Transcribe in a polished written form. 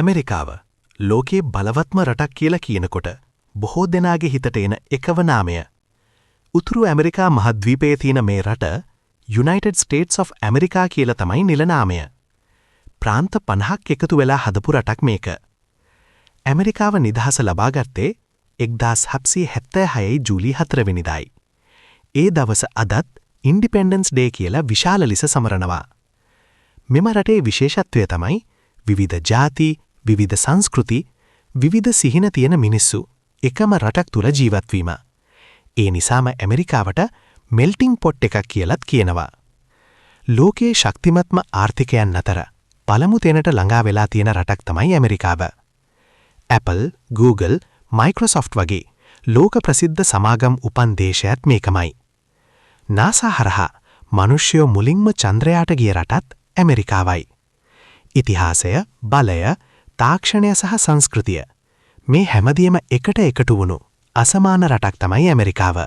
ඇමරිකාව ලෝකයේ බලවත්ම රටක් කියලා කියනකොට බොහෝ දෙනාගේ හිතට එන එකම නාමය. උතුරු ඇමරිකා මහද්වීපයේ තියෙන මේ රට United States of America කියලා තමයි නිල නාමය. ප්‍රාන්ත 50ක් එකතු වෙලා හදපු රටක් මේක. ඇමරිකාව නිදහස ලබා ගත්තේ 1776 ජූලි 4 වෙනිදායි. ඒ දවස අදත් ඉන්ඩිපෙන්ඩන්ස් ඩේ කියලා විශාල ලෙස සමරනවා. මෙම රටේ විශේෂත්වය තමයි විවිධ ජාති, විවිධ සංස්කෘති, විවිධ සිහින තියෙන මිනිස්සු එකම රටක් තුල ජීවත් වීම. ඒ නිසාම ඇමරිකාවට මෙල්ටිං පොට් එකක් කියලාත් කියනවා. ලෝකයේ ශක්තිමත්ම ආර්ථිකයන් අතර පළමු තැනට ළඟා වෙලා තියෙන රටක් තමයි ඇමරිකාව. Apple, Google, Microsoft වගේ ලෝක ප්‍රසිද්ධ සමාගම් උපන් දේශයත් මේකමයි. NASA හරහා මිනිස්සුયો මුලින්ම චන්ද්‍රයාට ගිය රටත් ඇමරිකාවයි. ඉතිහාසය, බලය, තාක්ෂණය සහ සංස්කෘතිය මේ හැමදේම එකට එකතු වුණු අසමාන රටක් තමයි ඇමරිකාව.